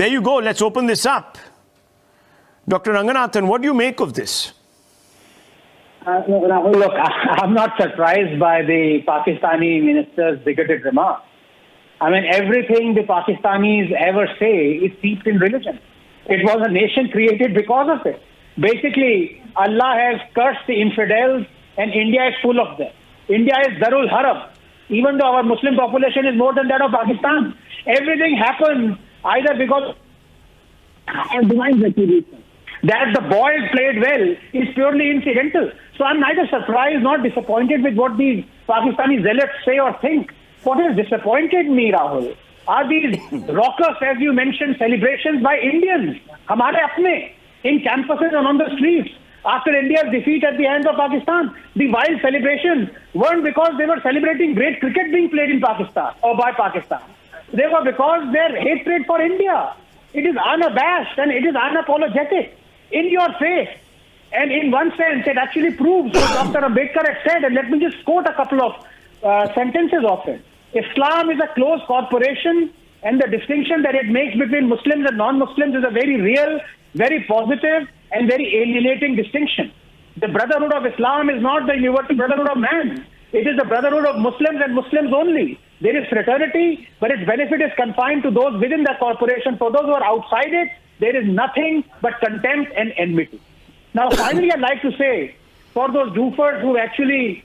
There you go. Let's open this up. Dr. Ranganathan, what do you make of this? Rahul, look, I'm not surprised by the Pakistani minister's bigoted remarks. I mean, everything the Pakistanis ever say is steeped in religion. It was a nation created because of it. Basically, Allah has cursed the infidels and India is full of them. India is Darul Haram, even though our Muslim population is more than that of Pakistan. Everything happens either because of divine retribution. That the boys played well is purely incidental. So I'm neither surprised nor disappointed with what these Pakistani zealots say or think. What has disappointed me, Rahul, are these raucous, as you mentioned, celebrations by Indians, hamare apne, in campuses and on the streets. After India's defeat at the hands of Pakistan, the wild celebrations weren't because they were celebrating great cricket being played in Pakistan or by Pakistan. They were because their hatred for India. It is unabashed and it is unapologetic, in your face. And in one sense, it actually proves what Dr. Ambedkar had said, and let me just quote a couple of sentences of it. Islam is a closed corporation, and the distinction that it makes between Muslims and non-Muslims is a very real, very positive, and very alienating distinction. The brotherhood of Islam is not the universal brotherhood of man. It is the brotherhood of Muslims and Muslims only. There is fraternity, but its benefit is confined to those within the corporation. For those who are outside it, there is nothing but contempt and enmity. Now, finally, I'd like to say, for those doofers who actually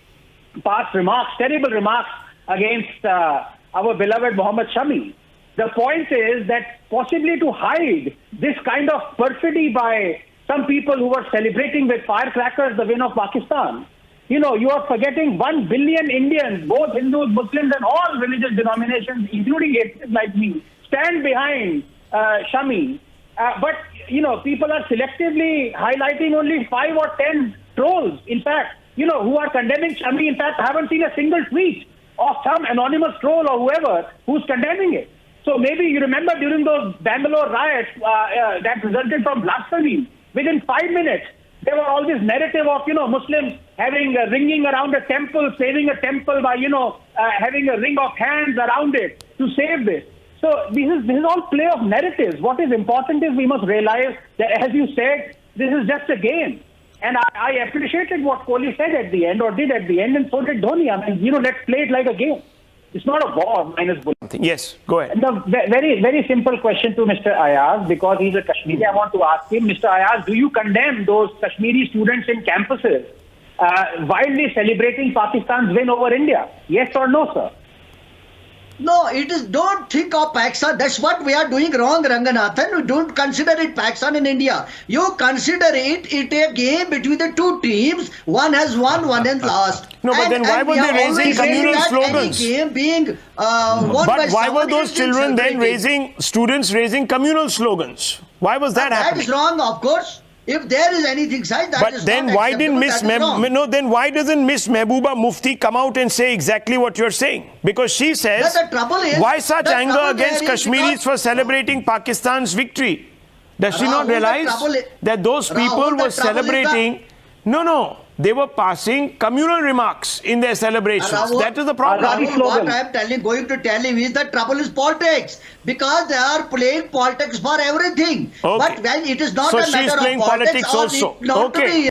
passed remarks, terrible remarks against our beloved Mohammad Shami, the point is that possibly to hide this kind of perfidy by some people who were celebrating with firecrackers the win of Pakistan, you know, you are forgetting 1 billion Indians, both Hindus, Muslims, and all religious denominations, including atheists like me, stand behind Shami. But, you know, people are selectively highlighting only 5 or 10 trolls, in fact, you know, who are condemning Shami. In fact, I haven't seen a single tweet of some anonymous troll or whoever who's condemning it. So maybe you remember during those Bangalore riots that resulted from blasphemy, within 5 minutes, there were all this narrative of, you know, Muslims having ringing around a temple, saving a temple by, you know, having a ring of hands around it to save this. So this is all play of narratives. What is important is we must realize that, as you said, this is just a game. And I appreciated what Kohli said at the end, or did at the end, and so did Dhoni. I mean, you know, let's play it like a game. It's not a war minus bullet. Yes, go ahead. And the very, very simple question to Mr. Ayaz, because he's a Kashmiri, I want to ask him, Mr. Ayaz, do you condemn those Kashmiri students in campuses wildly celebrating Pakistan's win over India? Yes or no, sir? No, it is, don't think of Pakistan. That's what we are doing wrong, Ranganathan. You don't consider it Pakistan in India. You consider it a game between the two teams. One has won, one has lost. No, but then why were they raising communal slogans? Game being won but by why were someone those children then students raising communal slogans? Why was that happening? That is wrong, of course. If there is anything such, that is then not why didn't then why doesn't Miss Mehbooba Mufti come out and say exactly what you're saying? Because she says, the trouble is, why such anger against Kashmiris for celebrating Pakistan's victory? Does she not realize that those people were celebrating? No, they were passing communal remarks in their celebrations. That is the problem. What I am going to tell him is that trouble is politics, because they are playing politics for everything. Okay. But when it is not so a matter she's playing of politics also. Not to be